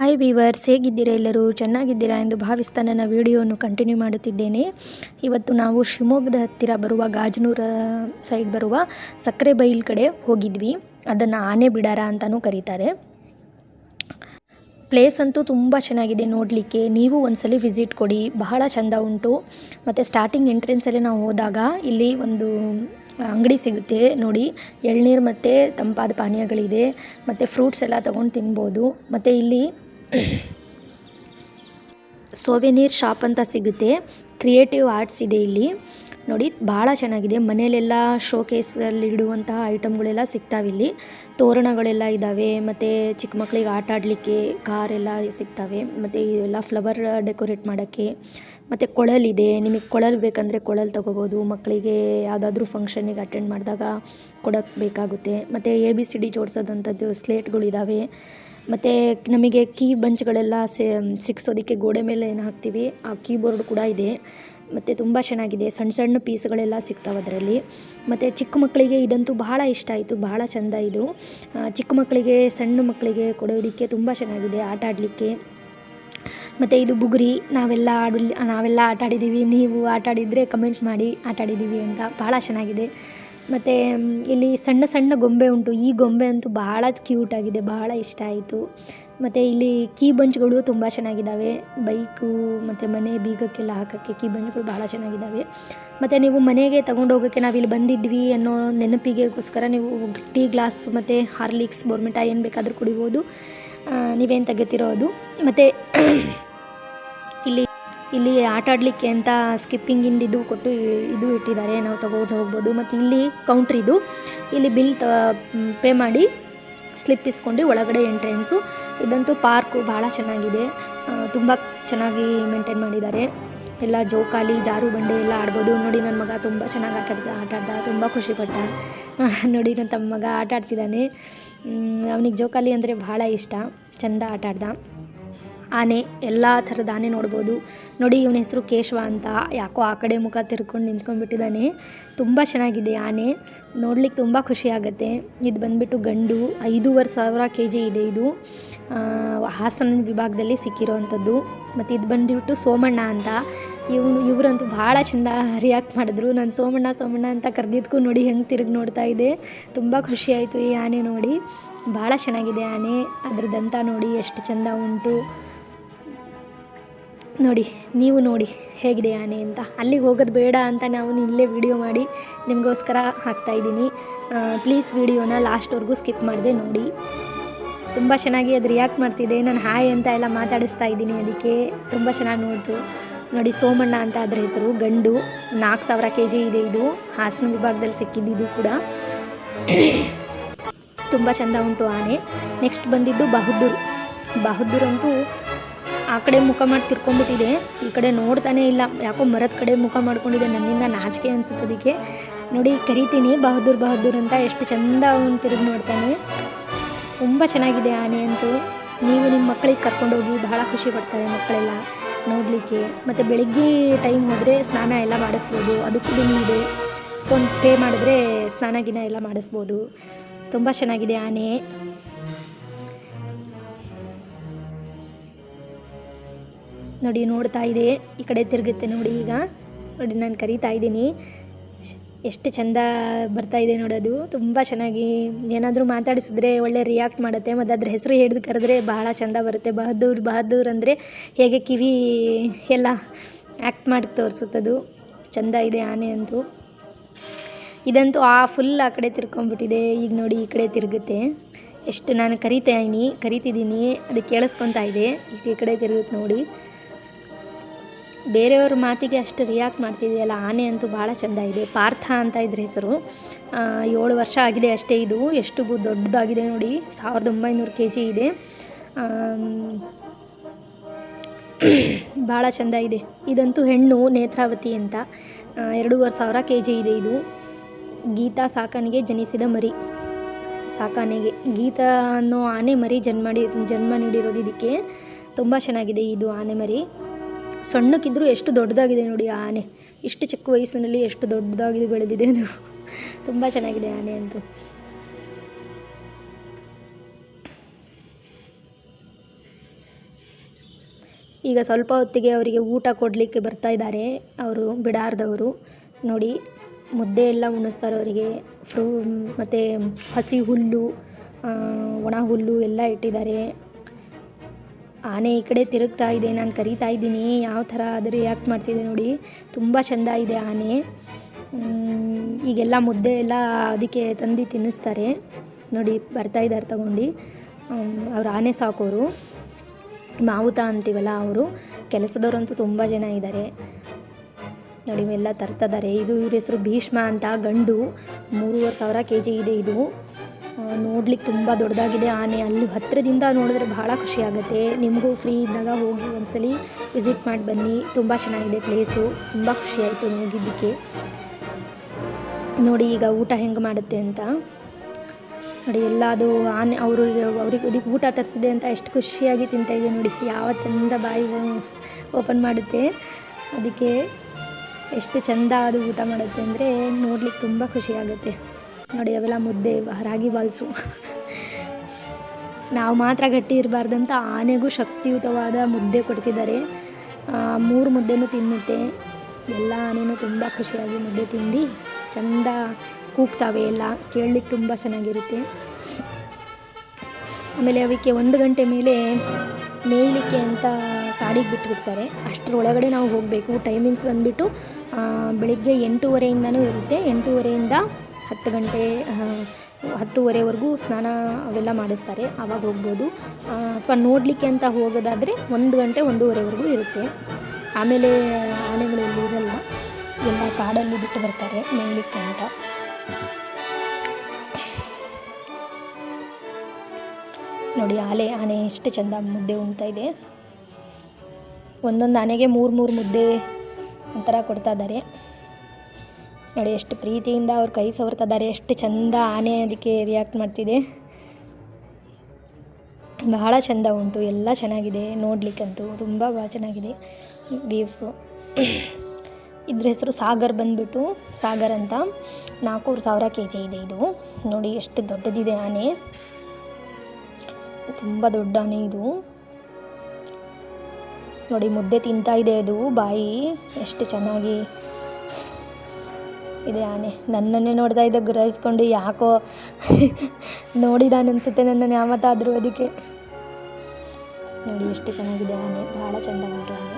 Hi viewers, ಹೇಗಿದ್ದೀರಾ? ಎಲ್ಲರೂ ಚೆನ್ನಾಗಿದ್ದೀರಾ ಎಂದು ಭಾವಿಸ್ತಾ ನನ್ನ ವಿಡಿಯೋವನ್ನು ಕಂಟಿನ್ಯೂ ಮಾಡುತ್ತಿದ್ದೇನೆ. ಇವತ್ತು ನಾವು ಶಿವಮೊಗ್ಗದ ಹತ್ತಿರ ಬರುವ ಗಾಜನೂರ ಸೈಡ್ ಬರುವ ಸಕ್ಕರೆಬೈಲ್ ಕಡೆ ಹೋಗಿದ್ವಿ. ಅದನ್ನು ಆನೆ ಬಿಡಾರ ಅಂತಲೂ ಕರೀತಾರೆ. ಪ್ಲೇಸ್ ಅಂತೂ ತುಂಬ ಚೆನ್ನಾಗಿದೆ ನೋಡಲಿಕ್ಕೆ. ನೀವು ಒಂದ್ಸಲಿ ವಿಸಿಟ್ ಕೊಡಿ, ಬಹಳ ಚೆಂದ ಉಂಟು. ಮತ್ತು ಸ್ಟಾರ್ಟಿಂಗ್ ಎಂಟ್ರೆನ್ಸಲ್ಲಿ ನಾವು ಹೋದಾಗ ಇಲ್ಲಿ ಒಂದು ಅಂಗಡಿ ಸಿಗುತ್ತೆ ನೋಡಿ. ಎಳ್ನೀರು ಮತ್ತು ತಂಪಾದ ಪಾನೀಯಗಳಿದೆ, ಮತ್ತು ಫ್ರೂಟ್ಸ್ ಎಲ್ಲ ತೊಗೊಂಡು ತಿನ್ಬೋದು. ಮತ್ತು ಇಲ್ಲಿ ಸೋವೆನೀರ್ ಶಾಪ್ ಅಂತ ಸಿಗುತ್ತೆ. ಕ್ರಿಯೇಟಿವ್ ಆರ್ಟ್ಸ್ ಇದೆ ಇಲ್ಲಿ ನೋಡಿ, ಭಾಳ ಚೆನ್ನಾಗಿದೆ. ಮನೆಯಲ್ಲೆಲ್ಲ ಶೋಕೇಸಲ್ಲಿ ಇಡುವಂತಹ ಐಟಮ್ಗಳೆಲ್ಲ ಸಿಗ್ತಾವೆ ಇಲ್ಲಿ. ತೋರಣಗಳೆಲ್ಲ ಇದ್ದಾವೆ, ಮತ್ತು ಚಿಕ್ಕ ಮಕ್ಕಳಿಗೆ ಆಟ ಆಡಲಿಕ್ಕೆ ಕಾರೆಲ್ಲ ಸಿಗ್ತವೆ. ಮತ್ತು ಇವೆಲ್ಲ ಫ್ಲವರ್ ಡೆಕೋರೇಟ್ ಮಾಡೋಕ್ಕೆ. ಮತ್ತು ಕೊಳಲಿದೆ, ನಿಮಗೆ ಕೊಳಲು ಬೇಕಂದರೆ ಕೊಳಲು ತೊಗೋಬೋದು. ಮಕ್ಕಳಿಗೆ ಯಾವುದಾದ್ರೂ ಫಂಕ್ಷನಿಗೆ ಅಟೆಂಡ್ ಮಾಡಿದಾಗ ಕೊಡೋಕ್ಕೆ ಬೇಕಾಗುತ್ತೆ. ಮತ್ತು ABCD ಜೋಡಿಸೋದಂಥದ್ದು ಸ್ಲೇಟ್ಗಳಿದ್ದಾವೆ. ಮತ್ತು ನಮಗೆ ಕೀ ಬಂಚ್ಗಳೆಲ್ಲ ಸಿಕ್ಸೋದಕ್ಕೆ ಗೋಡೆ ಮೇಲೆ ಏನು ಹಾಕ್ತೀವಿ ಆ ಕೀಬೋರ್ಡ್ ಕೂಡ ಇದೆ. ಮತ್ತು ತುಂಬ ಚೆನ್ನಾಗಿದೆ, ಸಣ್ಣ ಸಣ್ಣ ಪೀಸ್ಗಳೆಲ್ಲ ಸಿಗ್ತಾವೆ ಅದರಲ್ಲಿ. ಮತ್ತು ಚಿಕ್ಕ ಮಕ್ಕಳಿಗೆ ಇದಂತೂ ಬಹಳ ಇಷ್ಟ ಆಯಿತು, ಬಹಳ ಚೆಂದ ಇದು. ಚಿಕ್ಕ ಮಕ್ಕಳಿಗೆ, ಸಣ್ಣ ಮಕ್ಕಳಿಗೆ ಕೊಡೋದಕ್ಕೆ ತುಂಬ ಚೆನ್ನಾಗಿದೆ ಆಟ ಆಡಲಿಕ್ಕೆ. ಮತ್ತು ಇದು ಬುಗುರಿ, ನಾವೆಲ್ಲ ಆಟ ಆಡಿದ್ದೀವಿ. ನೀವು ಆಟ ಆಡಿದರೆ ಕಮೆಂಟ್ ಮಾಡಿ, ಆಟ ಆಡಿದ್ದೀವಿ ಅಂತ. ಭಾಳ ಚೆನ್ನಾಗಿದೆ. ಮತ್ತು ಇಲ್ಲಿ ಸಣ್ಣ ಸಣ್ಣ ಗೊಂಬೆ ಉಂಟು. ಈ ಗೊಂಬೆ ಅಂತೂ ಭಾಳ ಕ್ಯೂಟಾಗಿದೆ, ಭಾಳ ಇಷ್ಟ ಆಯಿತು. ಮತ್ತು ಇಲ್ಲಿ ಕೀ ಬಂಚ್ಗಳು ತುಂಬ ಚೆನ್ನಾಗಿದ್ದಾವೆ. ಬೈಕು ಮತ್ತು ಮನೆ ಬೀಗಕ್ಕೆಲ್ಲ ಹಾಕೋಕ್ಕೆ ಕೀ ಬಂಚ್ಗಳು ಭಾಳ ಚೆನ್ನಾಗಿದ್ದಾವೆ. ಮತ್ತು ನೀವು ಮನೆಗೆ ತೊಗೊಂಡೋಗೋಕ್ಕೆ ನಾವಿಲ್ಲಿ ಬಂದಿದ್ವಿ ಅನ್ನೋ ನೆನಪಿಗೆಗೋಸ್ಕರ ನೀವು ಟೀ ಗ್ಲಾಸ್ ಮತ್ತು ಹಾರ್ಲಿಕ್ಸ್, ಬೋರ್ಮಿಟಾ ಏನು ಬೇಕಾದರೂ ಕುಡಿಬೋದು, ನೀವೇನು ತೆಗಿತೀರೋ ಅದು. ಮತ್ತು ಇಲ್ಲಿ ಆಟ ಆಡಲಿಕ್ಕೆ ಅಂತ ಸ್ಕಿಪ್ಪಿಂಗಿಂದು ಕೊಟ್ಟು ಇದು ಇಟ್ಟಿದ್ದಾರೆ, ನಾವು ತೊಗೊಂಡು ಹೋಗ್ಬೋದು. ಮತ್ತು ಇಲ್ಲಿ ಕೌಂಟ್ರ್ ಇದು. ಇಲ್ಲಿ ಬಿಲ್ ಪೇ ಮಾಡಿ ಸ್ಲಿಪ್ ಇಸ್ಕೊಂಡು ಒಳಗಡೆ ಎಂಟ್ರೆನ್ಸು. ಇದಂತೂ ಪಾರ್ಕು ಭಾಳ ಚೆನ್ನಾಗಿದೆ, ತುಂಬ ಚೆನ್ನಾಗಿ ಮೇಂಟೈನ್ ಮಾಡಿದ್ದಾರೆ. ಎಲ್ಲ ಜೋಕಾಲಿ, ಜಾರು ಬಂಡೆ ಎಲ್ಲ ಆಡ್ಬೋದು. ನೋಡಿ, ನನ್ನ ಮಗ ತುಂಬ ಚೆನ್ನಾಗಿ ಆಟಾಡ್ದ, ತುಂಬ ಖುಷಿಪಟ್ಟ. ನೋಡಿ, ನನ್ನ ತಮ್ಮ ಮಗ ಆಟ ಆಡ್ತಿದ್ದಾನೆ. ಅವನಿಗೆ ಜೋಕಾಲಿ ಅಂದರೆ ಭಾಳ ಇಷ್ಟ, ಚೆಂದ ಆಟಾಡ್ದ. ಆನೆ, ಎಲ್ಲ ಥರದ ಆನೆ ನೋಡ್ಬೋದು. ನೋಡಿ, ಇವನ ಹೆಸರು ಕೇಶವ ಅಂತ. ಯಾಕೋ ಆ ಕಡೆ ಮುಖ ತಿರ್ಕೊಂಡು ನಿಂತ್ಕೊಂಡ್ಬಿಟ್ಟಿದ್ದಾನೆ. ತುಂಬ ಚೆನ್ನಾಗಿದೆ ಆನೆ, ನೋಡ್ಲಿಕ್ಕೆ ತುಂಬ ಖುಷಿ ಆಗುತ್ತೆ. ಇದು ಬಂದುಬಿಟ್ಟು ಗಂಡು, 5,500 kg ಇದೆ ಇದು. ಹಾಸನ ವಿಭಾಗದಲ್ಲಿ ಸಿಕ್ಕಿರೋವಂಥದ್ದು. ಮತ್ತು ಇದು ಬಂದುಬಿಟ್ಟು ಸೋಮಣ್ಣ ಅಂತ. ಇವರಂತೂ ಭಾಳ ಚೆಂದ ರಿಯಾಕ್ಟ್ ಮಾಡಿದ್ರು. ನಾನು ಸೋಮಣ್ಣ ಅಂತ ಕರೆದಿದ್ದಕ್ಕೂ ನೋಡಿ ಹೆಂಗೆ ತಿರುಗಿ ನೋಡ್ತಾ ಇದೆ. ತುಂಬ ಖುಷಿ ಆಯಿತು ಈ ಆನೆ ನೋಡಿ. ಭಾಳ ಚೆನ್ನಾಗಿದೆ ಆನೆ. ಅದ್ರದ್ದಂತ ನೋಡಿ ಎಷ್ಟು ಚೆಂದ ಉಂಟು ನೋಡಿ. ನೀವು ನೋಡಿ ಹೇಗಿದೆ ಆನೆ ಅಂತ. ಅಲ್ಲಿಗೆ ಹೋಗೋದು ಬೇಡ ಅಂತ ನಾವು ಇಲ್ಲೇ ವಿಡಿಯೋ ಮಾಡಿ ನಿಮಗೋಸ್ಕರ ಹಾಕ್ತಾಯಿದ್ದೀನಿ. ಪ್ಲೀಸ್ ವಿಡಿಯೋನ ಲಾಸ್ಟ್ವರೆಗೂ ಸ್ಕಿಪ್ ಮಾಡಿದೆ ನೋಡಿ. ತುಂಬ ಚೆನ್ನಾಗಿ ಅದು ರಿಯಾಕ್ಟ್ ಮಾಡ್ತಿದೆ. ನಾನು ಹಾಯ್ ಅಂತ ಎಲ್ಲ ಮಾತಾಡಿಸ್ತಾ ಇದ್ದೀನಿ, ಅದಕ್ಕೆ ತುಂಬ ಚೆನ್ನಾಗಿ ನೋಡ್ತು ನೋಡಿ. ಸೋಮಣ್ಣ ಅಂತ ಅದರ ಹೆಸರು, ಗಂಡು, 4,000 kg ಇದೆ ಇದು. ಹಾಸನ ವಿಭಾಗದಲ್ಲಿ ಸಿಕ್ಕಿದ್ದು ಕೂಡ ತುಂಬ ಚೆಂದ ಉಂಟು ಆನೆ. ನೆಕ್ಸ್ಟ್ ಬಂದಿದ್ದು ಬಹದ್ದೂರ್ ಅಂತೂ ಆ ಕಡೆ ಮುಖ ಮಾಡಿ ತಿರ್ಕೊಂಡ್ಬಿಟ್ಟಿದೆ, ಈ ಕಡೆ ನೋಡ್ತಾನೆ ಇಲ್ಲ. ಯಾಕೋ ಮರದ ಕಡೆ ಮುಖ ಮಾಡ್ಕೊಂಡಿದೆ. ನನ್ನಿಂದ ನಾಚಿಕೆ ಅನಿಸುತ್ತದಕ್ಕೆ. ನೋಡಿ, ಕರಿತೀನಿ ಬಹದ್ದೂರ್ ಅಂತ. ಎಷ್ಟು ಚೆಂದ ಅವನು ತಿರುಗಿ ನೋಡ್ತಾನೆ. ತುಂಬ ಚೆನ್ನಾಗಿದೆ ಆನೆ ಅಂತೂ. ನೀವು ನಿಮ್ಮ ಮಕ್ಕಳಿಗೆ ಕರ್ಕೊಂಡೋಗಿ, ಬಹಳ ಖುಷಿ ಪಡ್ತಾರೆ ಮಕ್ಕಳೆಲ್ಲ ನೋಡಲಿಕ್ಕೆ. ಮತ್ತು ಬೆಳಿಗ್ಗೆ ಟೈಮ್ ಹೋದರೆ ಸ್ನಾನ ಎಲ್ಲ ಮಾಡಿಸ್ಬೋದು, ಅದಕ್ಕೂ ಇದೆ. ಫೋನ್ ಪೇ ಮಾಡಿದ್ರೆ ಸ್ನಾನ ಎಲ್ಲ ಮಾಡಿಸ್ಬೋದು. ತುಂಬ ಚೆನ್ನಾಗಿದೆ ಆನೆ. ನೋಡಿ, ನೋಡ್ತಾ ಇದೆ, ಈ ಕಡೆ ತಿರುಗುತ್ತೆ ನೋಡಿ. ಈಗ ನೋಡಿ, ನಾನು ಕರಿತಾ ಇದ್ದೀನಿ, ಎಷ್ಟು ಚೆಂದ ಬರ್ತಾ ಇದೆ ನೋಡೋದು. ತುಂಬ ಚೆನ್ನಾಗಿ ಏನಾದರೂ ಮಾತಾಡಿಸಿದ್ರೆ ಒಳ್ಳೆ ರಿಯಾಕ್ಟ್ ಮಾಡುತ್ತೆ. ಮತ್ತು ಅದ್ರ ಹೆಸರು ಹಿಡಿದು ಕರೆದ್ರೆ ಭಾಳ ಚೆಂದ ಬರುತ್ತೆ. ಬಹದ್ದೂರ್ ಅಂದರೆ ಹೇಗೆ ಕಿವಿ ಎಲ್ಲ ಆ್ಯಕ್ಟ್ ಮಾಡಿ ತೋರಿಸುತ್ತದು. ಚೆಂದ ಇದೆ ಆನೆ ಅಂತೂ. ಇದಂತೂ ಫುಲ್ ಆ ಕಡೆ ತಿರ್ಕೊಂಡ್ಬಿಟ್ಟಿದೆ. ಈಗ ನೋಡಿ, ಈ ಕಡೆ ತಿರುಗುತ್ತೆ. ಎಷ್ಟು ನಾನು ಕರಿತಿದ್ದೀನಿ, ಅದು ಕೇಳಿಸ್ಕೊತಾ ಇದೆ. ಈಗ ಈ ಕಡೆ ತಿರುಗುತ್ತೆ ನೋಡಿ. ಬೇರೆಯವ್ರ ಮಾತಿಗೆ ಅಷ್ಟು ರಿಯಾಕ್ಟ್ ಮಾಡ್ತಿದೆಯಲ್ಲ ಆನೆ ಅಂತೂ ಭಾಳ ಚೆಂದ ಇದೆ. ಪಾರ್ಥ ಅಂತ ಇದ್ರ ಹೆಸರು. 7 ವರ್ಷ ಆಗಿದೆ ಅಷ್ಟೇ ಇದು. ಎಷ್ಟು ದೊಡ್ಡದಾಗಿದೆ ನೋಡಿ, 1,900 kg ಇದೆ. ಭಾಳ ಚೆಂದ ಇದೆ. ಇದಂತೂ ಹೆಣ್ಣು, ನೇತ್ರಾವತಿ ಅಂತ. 2,500 kg ಇದೆ ಇದು. ಗೀತಾ ಸಾಕಾನೆಗೆ ಜನಿಸಿದ ಮರಿ. ಗೀತಾ ಅನ್ನೋ ಆನೆ ಮರಿ ಜನ್ಮ ನೀಡಿರೋದು ಇದಕ್ಕೆ. ತುಂಬ ಚೆನ್ನಾಗಿದೆ ಇದು ಆನೆ ಮರಿ. ಸಣ್ಣಕ್ಕಿದ್ರೂ ಎಷ್ಟು ದೊಡ್ಡದಾಗಿದೆ ನೋಡಿ ಆನೆ. ಇಷ್ಟು ಚಿಕ್ಕ ವಯಸ್ಸಿನಲ್ಲಿ ಎಷ್ಟು ದೊಡ್ಡದಾಗಿದೆ, ಬೆಳೆದಿದೆ ಅದು. ತುಂಬ ಚೆನ್ನಾಗಿದೆ ಆನೆ ಅಂತೂ. ಈಗ ಸ್ವಲ್ಪ ಹೊತ್ತಿಗೆ ಅವರಿಗೆ ಊಟ ಕೊಡಲಿಕ್ಕೆ ಬರ್ತಾ ಇದ್ದಾರೆ ಅವರು ಬಿಡಾರದವರು. ನೋಡಿ ಮುದ್ದೆ ಎಲ್ಲ ಉಣಿಸ್ತಾರೆ ಅವರಿಗೆ. ಮತ್ತು ಹಸಿ ಹುಲ್ಲು, ಒಣ ಹುಲ್ಲು ಎಲ್ಲ ಇಟ್ಟಿದ್ದಾರೆ. ಆನೆ ಈ ಕಡೆ ತಿರುಗ್ತಾ ಇದೆ, ನಾನು ಕರಿತಾ ಇದ್ದೀನಿ, ಯಾವ ಥರ ಅದು ರಿಯಾಕ್ಟ್ ಮಾಡ್ತಿದೆ ನೋಡಿ. ತುಂಬ ಚೆಂದ ಇದೆ ಆನೆ. ಈಗೆಲ್ಲ ಮುದ್ದೆ ಎಲ್ಲ ಅದಕ್ಕೆ ತಂದು ತಿನ್ನಿಸ್ತಾರೆ. ನೋಡಿ ಬರ್ತಾ ಇದ್ದಾರೆ ತಗೊಂಡು. ಅವ್ರು ಆನೆ ಸಾಕೋರು, ಮಾವುತ ಅಂತೀವಲ್ಲ ಅವರು. ಕೆಲಸದವರಂತೂ ತುಂಬ ಜನ ಇದ್ದಾರೆ ನೋಡಿ, ಇವೆಲ್ಲ ತರ್ತಿದ್ದಾರೆ. ಇದು ಇವ್ರ ಹೆಸರು ಭೀಷ್ಮ ಅಂತ, ಗಂಡು. 3,500 kg ಇದೆ ಇದು. ನೋಡ್ಲಿಕ್ಕೆ ತುಂಬ ದೊಡ್ಡದಾಗಿದೆ ಆನೆ. ಅಲ್ಲಿ ಹತ್ತಿರದಿಂದ ನೋಡಿದ್ರೆ ಭಾಳ ಖುಷಿ ಆಗುತ್ತೆ. ನಿಮಗೂ ಫ್ರೀ ಇದ್ದಾಗ ಹೋಗಿ ಒಂದ್ಸಲಿ ವಿಸಿಟ್ ಮಾಡಿ ಬನ್ನಿ. ತುಂಬ ಚೆನ್ನಾಗಿದೆ ಪ್ಲೇಸು, ತುಂಬ ಖುಷಿ ಆಯಿತು ಹೋಗಿದ್ದಕ್ಕೆ. ನೋಡಿ ಈಗ ಊಟ ಹೆಂಗೆ ಮಾಡುತ್ತೆ ಅಂತ ನೋಡಿ. ಎಲ್ಲ ಅದು ಆನೆ ಅವ್ರಿಗೆ ಅದಕ್ಕೆ ಊಟ ತರಿಸಿದೆ ಅಂತ ಎಷ್ಟು ಖುಷಿಯಾಗಿ ತಿಂತಾಯಿದೆ ನೋಡಿ. ಯಾವ ಚಂದ ಬಾಯಿ ಓಪನ್ ಮಾಡುತ್ತೆ, ಅದಕ್ಕೆ ಎಷ್ಟು ಚಂದ ಅದು ಊಟ ಮಾಡುತ್ತೆ ಅಂದರೆ ನೋಡ್ಲಿಕ್ಕೆ ತುಂಬ ಖುಷಿ ಆಗುತ್ತೆ ನೋಡಿ. ಅವೆಲ್ಲ ಮುದ್ದೆ, ರಾಗಿ ಬಾಲ್ಸು. ನಾವು ಮಾತ್ರ ಗಟ್ಟಿ ಇರಬಾರ್ದಂತ ಆನೆಗೂ ಶಕ್ತಿಯುತವಾದ ಮುದ್ದೆ ಕೊಡ್ತಿದ್ದಾರೆ. 3 ಮುದ್ದೆನೂ ತಿನ್ನುತ್ತೆ. ಎಲ್ಲ ಆನೆನೂ ತುಂಬ ಖುಷಿಯಾಗಿ ಮುದ್ದೆ ತಿಂದು ಚಂದ ಕೂಗ್ತಾವೆ. ಎಲ್ಲ ಕೇಳಲಿಕ್ಕೆ ತುಂಬ ಚೆನ್ನಾಗಿರುತ್ತೆ. ಆಮೇಲೆ ಅವಕ್ಕೆ 1 ಗಂಟೆ ಮೇಲೆ ಮೇಯಲಿಕ್ಕೆ ಅಂತ ಕಾಡಿಗೆ ಬಿಟ್ಬಿಡ್ತಾರೆ. ಅಷ್ಟರೊಳಗಡೆ ನಾವು ಹೋಗಬೇಕು. ಟೈಮಿಂಗ್ಸ್ ಬಂದುಬಿಟ್ಟು ಬೆಳಿಗ್ಗೆ 8:30ಇಂದನೂ ಇರುತ್ತೆ. 8:30ಇಂದ 10 ಗಂಟೆ 10:30ವರೆಗೂ ಸ್ನಾನ ಅವೆಲ್ಲ ಮಾಡಿಸ್ತಾರೆ. ಆವಾಗ ಹೋಗ್ಬೋದು. ಅಥವಾ ನೋಡಲಿಕ್ಕೆ ಅಂತ ಹೋಗೋದಾದರೆ 1 ಗಂಟೆ 1:30ವರೆಗೂ ಇರುತ್ತೆ. ಆಮೇಲೆ ಆನೆಗಳು ಇಲ್ಲಿ ಇರಲ್ಲ, ಎಲ್ಲ ಕಾಡಲ್ಲಿ ಬಿಟ್ಟು ಬರ್ತಾರೆ ಮೇಯಲಿಕ್ಕೆ ಅಂತ. ನೋಡಿ ಆನೆ ಎಷ್ಟು ಚೆಂದ ಮುದ್ದೆ ಉಣ್ತಾ ಇದೆ. ಒಂದೊಂದು ಆನೆಗೆ 3 ಮುದ್ದೆ ಒಂಥರ ಕೊಡ್ತಾ ಇದ್ದಾರೆ ನೋಡಿ. ಎಷ್ಟು ಪ್ರೀತಿಯಿಂದ ಅವ್ರ ಕೈ ಸವರ್ತಾ ಇದ್ದಾರೆ. ಎಷ್ಟು ಚೆಂದ ಆನೆ ಅದಕ್ಕೆ ರಿಯಾಕ್ಟ್ ಮಾಡ್ತಿದೆ. ಬಹಳ ಚೆಂದ ಉಂಟು, ಎಲ್ಲ ಚೆನ್ನಾಗಿದೆ ನೋಡಲಿಕ್ಕಂತೂ. ತುಂಬ ಚೆನ್ನಾಗಿದೆ ವ್ಯೂವ್ಸು. ಇದ್ರ ಹೆಸರು ಸಾಗರ್ ಬಂದುಬಿಟ್ಟು, ಸಾಗರ್ ಅಂತ. 4,500 kg ಇದೆ ಇದು. ನೋಡಿ ಎಷ್ಟು ದೊಡ್ಡದಿದೆ ಆನೆ, ತುಂಬ ದೊಡ್ಡ ಆನೆ ಇದು. ನೋಡಿ ಮುದ್ದೆ ತಿಂತಾ ಇದೆ ಅದು, ಬಾಯಿ ಎಷ್ಟು ಚೆನ್ನಾಗಿ ಇದೆ ಆನೆ. ನನ್ನನ್ನೇ ನೋಡ್ತಾ ಇದ್ದ ಗುರಾಯಿಸ್ಕೊಂಡು, ಯಾಕೋ ನೋಡಿದಾನನ್ಸುತ್ತೆ ನನ್ನನ್ನು ಯಾವತ್ತಾದರೂ. ಅದಕ್ಕೆ ನೋಡಿ ಎಷ್ಟು ಚೆನ್ನಾಗಿದೆ ಆನೆ, ಭಾಳ ಚೆಂದ ಉಂಟು ಆನೆ.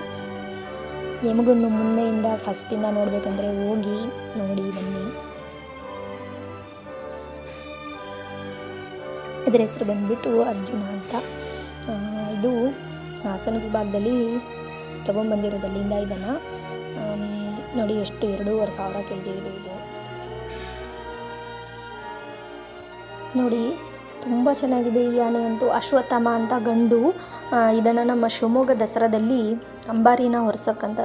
ನಿಮಗೂ ಮುಂದೆಯಿಂದ ಫಸ್ಟಿಂದ ನೋಡಬೇಕಂದ್ರೆ ಹೋಗಿ ನೋಡಿ ಬನ್ನಿ. ಇದರ ಹೆಸರು ಬಂದುಬಿಟ್ಟು ಅರ್ಜುನ ಅಂತ. ಇದು ಹಾಸನ ವಿಭಾಗದಲ್ಲಿ ತೊಗೊಂಬಂದಿರೋದು, ಅಲ್ಲಿಂದ ಇದನ್ನು. ನೋಡಿ ಎಷ್ಟು 2,500 kg ಇದೆ ಇದು. ನೋಡಿ ತುಂಬ ಚೆನ್ನಾಗಿದೆ ಈ ಆನೆ ಅಂತೂ. ಅಶ್ವತ್ಥಾಮ ಅಂತ ಗಂಡು. ಇದನ್ನು ನಮ್ಮ ಶಿವಮೊಗ್ಗ ದಸರಾದಲ್ಲಿ ಅಂಬಾರಿನ ಹೊರ್ಸಕ್ಕಂತ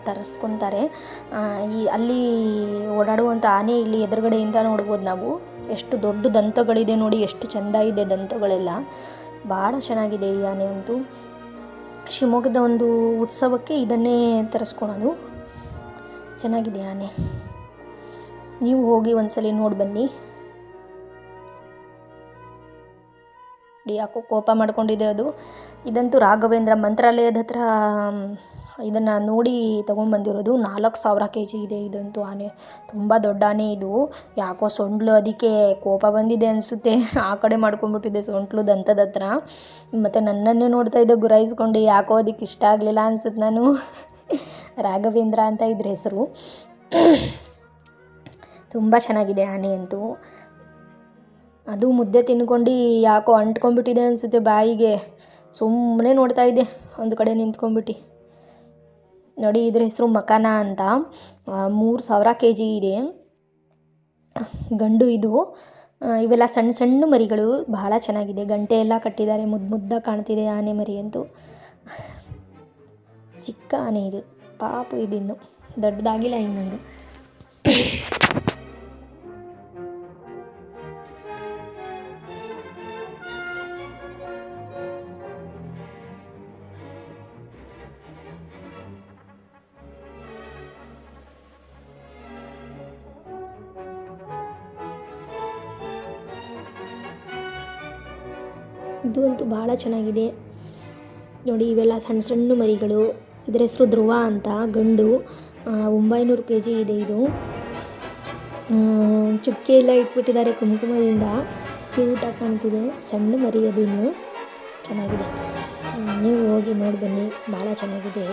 ತರಿಸ್ಕೊತಾರೆ. ಅಲ್ಲಿ ಓಡಾಡುವಂಥ ಆನೆ ಇಲ್ಲಿ ಎದುರುಗಡೆಯಿಂದ ನೋಡ್ಬೋದು ನಾವು. ಎಷ್ಟು ದೊಡ್ಡ ದಂತಗಳಿದೆ ನೋಡಿ, ಎಷ್ಟು ಚೆಂದ ಇದೆ ದಂತಗಳೆಲ್ಲ. ಭಾಳ ಚೆನ್ನಾಗಿದೆ ಈ ಆನೆ ಅಂತೂ. ಶಿವಮೊಗ್ಗದ ಒಂದು ಉತ್ಸವಕ್ಕೆ ಇದನ್ನೇ ತರಿಸ್ಕೊಳೋದು. ಚೆನ್ನಾಗಿದೆ ಆನೆ, ನೀವು ಹೋಗಿ ಒಂದ್ಸಲಿ ನೋಡಿ ಬನ್ನಿ. ಯಾಕೋ ಕೋಪ ಮಾಡ್ಕೊಂಡಿದೆ ಅದು. ಇದಂತೂ ರಾಘವೇಂದ್ರ ಮಂತ್ರಾಲಯದ ಹತ್ರ ಇದನ್ನು ನೋಡಿ ತೊಗೊಂಬಂದಿರೋದು. 4,000 kg ಇದೆ ಇದಂತೂ ಆನೆ. ತುಂಬ ದೊಡ್ಡ ಆನೆ ಇದು. ಯಾಕೋ ಸೊಂಡ್ಲು ಅದಕ್ಕೆ ಕೋಪ ಬಂದಿದೆ ಅನಿಸುತ್ತೆ, ಆ ಕಡೆ ಮಾಡ್ಕೊಂಡ್ಬಿಟ್ಟಿದೆ ಸೊಂಟ್ಲು ದಂತದ ಹತ್ರ. ಮತ್ತು ನನ್ನನ್ನೇ ನೋಡ್ತಾ ಇದ್ದೆ ಗುರಾಯಿಸ್ಕೊಂಡು, ಯಾಕೋ ಅದಕ್ಕೆ ಇಷ್ಟ ಆಗಲಿಲ್ಲ ಅನ್ಸುತ್ತೆ. ನಾನು ರಾಘವೇಂದ್ರ ಅಂತ ಇದ್ರ ಹೆಸರು. ತುಂಬ ಚೆನ್ನಾಗಿದೆ ಆನೆ ಅಂತೂ. ಅದು ಮುದ್ದೆ ತಿನ್ಕೊಂಡು ಯಾಕೋ ಅಂಟ್ಕೊಂಡ್ಬಿಟ್ಟಿದೆ ಅನಿಸುತ್ತೆ ಬಾಯಿಗೆ. ಸುಮ್ಮನೆ ನೋಡ್ತಾ ಇದ್ದೆ ಒಂದು ಕಡೆ ನಿಂತ್ಕೊಂಡ್ಬಿಟ್ಟು. ನೋಡಿ ಇದ್ರ ಹೆಸರು ಮಕಾನ ಅಂತ. 3,000 kg ಇದೆ, ಗಂಡು ಇದು. ಇವೆಲ್ಲ ಸಣ್ಣ ಸಣ್ಣ ಮರಿಗಳು, ಬಹಳ ಚೆನ್ನಾಗಿದೆ. ಗಂಟೆ ಎಲ್ಲ ಕಟ್ಟಿದ್ದಾರೆ, ಮುದ್ದಾಗಿ ಕಾಣ್ತಿದೆ ಆನೆ ಮರಿ ಅಂತೂ. ಚಿಕ್ಕ ಆನೆ ಇದು, ಪಾಪು ಇದಿನ್ನು ದೊಡ್ಡದಾಗಿಲ್ಲ ಇನ್ನು ಇದು. ಇದು ಅಂತೂ ಭಾಳ ಚೆನ್ನಾಗಿದೆ. ನೋಡಿ ಇವೆಲ್ಲ ಸಣ್ಣ ಸಣ್ಣ ಮರಿಗಳು. ಇದರ ಹೆಸರು ಧ್ರುವ ಅಂತ, ಗಂಡು. 900 kg ಇದೆ ಇದು. ಚುಕ್ಕೆ ಎಲ್ಲ ಇಟ್ಬಿಟ್ಟಿದ್ದಾರೆ ಕುಂಕುಮದಿಂದ. ಕ್ಯೂಟಾಗಿ ಕಾಣ್ತಿದೆ. ಸಣ್ಣ ಮರಿ ಅದು ಇನ್ನು ಚೆನ್ನಾಗಿದೆ. ನೀವು ಹೋಗಿ ನೋಡಿ ಬನ್ನಿ, ಭಾಳ ಚೆನ್ನಾಗಿದೆ.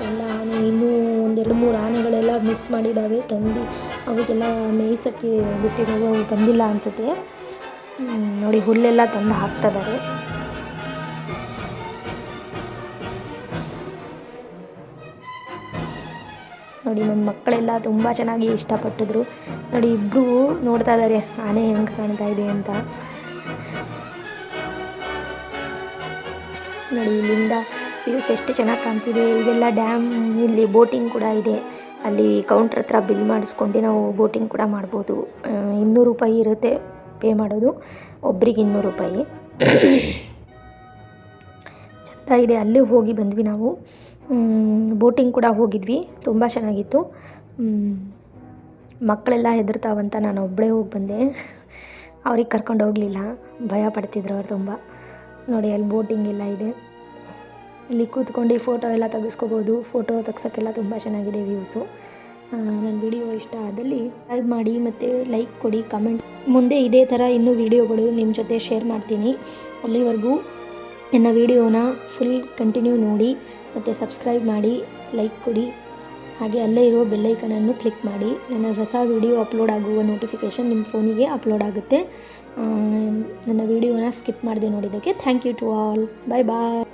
ಎಲ್ಲ ಆನೆ ಇನ್ನೂ 1-2-3 ಆನೆಗಳೆಲ್ಲ ಮಿಸ್ ಮಾಡಿದ್ದಾವೆ. ತಂದು ಅವಕ್ಕೆಲ್ಲ ಮೇಯ್ಸೋಕ್ಕೆ ಬಿಟ್ಟಿದ್ದಾವೆ, ಅವು ತಂದಿಲ್ಲ ಅನಿಸುತ್ತೆ. ನೋಡಿ ಹುಲ್ಲೆಲ್ಲ ತಂದು ಹಾಕ್ತಿದ್ದಾರೆ. ನೋಡಿ ನನ್ನ ಮಕ್ಕಳೆಲ್ಲ ತುಂಬ ಚೆನ್ನಾಗಿ ಇಷ್ಟಪಟ್ಟಿದ್ರು. ನೋಡಿ ಇಬ್ಬರು ನೋಡ್ತಾ ಇದ್ದಾರೆ ಆನೆ ಹೆಂಗೆ ಕಾಣ್ತಾ ಇದೆ ಅಂತ. ನೋಡಿ ಇಲ್ಲಿಂದ ವ್ಯೂಸ್ ಎಷ್ಟು ಚೆನ್ನಾಗಿ ಕಾಣ್ತಿದೆ. ಇದೆಲ್ಲ ಡ್ಯಾಮ್. ಇಲ್ಲಿ ಬೋಟಿಂಗ್ ಕೂಡ ಇದೆ. ಅಲ್ಲಿ ಕೌಂಟ್ರ್ ಹತ್ರ ಬಿಲ್ ಮಾಡಿಸ್ಕೊಂಡು ನಾವು ಬೋಟಿಂಗ್ ಕೂಡ ಮಾಡ್ಬೋದು. 200 ರೂಪಾಯಿ ಇರುತ್ತೆ ಪೇ ಮಾಡೋದು, ಒಬ್ರಿಗೆ 200 ರೂಪಾಯಿ. ಚೆಂದ ಇದೆ. ಅಲ್ಲಿ ಹೋಗಿ ಬಂದ್ವಿ ನಾವು. ಬೋಟಿಂಗ್ ಕೂಡ ಹೋಗಿದ್ವಿ, ತುಂಬ ಚೆನ್ನಾಗಿತ್ತು. ಮಕ್ಕಳೆಲ್ಲ ಹೆದರ್ತಾವಂತ ನಾನು ಒಬ್ಬಳೇ ಹೋಗಿ ಬಂದೆ. ಅವ್ರಿಗೆ ಕರ್ಕೊಂಡು ಹೋಗಲಿಲ್ಲ, ಭಯ ಪಡ್ತಿದ್ರು ಅವ್ರು ತುಂಬ. ನೋಡಿ ಅಲ್ಲಿ ಬೋಟಿಂಗ್ ಎಲ್ಲ ಇದೆ. ಇಲ್ಲಿ ಕೂತ್ಕೊಂಡು ಫೋಟೋ ಎಲ್ಲ ತೆಗೆಸ್ಕೋಬೋದು. ಫೋಟೋ ತೆಗ್ಸೋಕ್ಕೆಲ್ಲ ತುಂಬ ಚೆನ್ನಾಗಿದೆ ವ್ಯೂಸು. ನನ್ನ ವಿಡಿಯೋ ಇಷ್ಟ ಆದಲ್ಲಿ ಸಬ್ಸ್ಕ್ರೈಬ್ ಮಾಡಿ ಮತ್ತು ಲೈಕ್ ಕೊಡಿ, ಕಮೆಂಟ್. ಮುಂದೆ ಇದೇ ಥರ ಇನ್ನೂ ವೀಡಿಯೋಗಳು ನಿಮ್ಮ ಜೊತೆ ಶೇರ್ ಮಾಡ್ತೀನಿ. ಅಲ್ಲಿವರೆಗೂ ನನ್ನ ವಿಡಿಯೋನ ಫುಲ್ ಕಂಟಿನ್ಯೂ ನೋಡಿ ಮತ್ತು ಸಬ್ಸ್ಕ್ರೈಬ್ ಮಾಡಿ, ಲೈಕ್ ಕೊಡಿ. ಹಾಗೆ ಅಲ್ಲೇ ಇರೋ ಬೆಲ್ಲೈಕನನ್ನು ಕ್ಲಿಕ್ ಮಾಡಿ. ನನ್ನ ಹೊಸ ವಿಡಿಯೋ ಅಪ್ಲೋಡ್ ಆಗುವ ನೋಟಿಫಿಕೇಷನ್ ನಿಮ್ಮ ಫೋನಿಗೆ ಅಪ್ಲೋಡ್ ಆಗುತ್ತೆ. ನನ್ನ ವಿಡಿಯೋನ ಸ್ಕಿಪ್ ಮಾಡದೆ ನೋಡಿದ್ದಕ್ಕೆ thank you to all. Bye bye.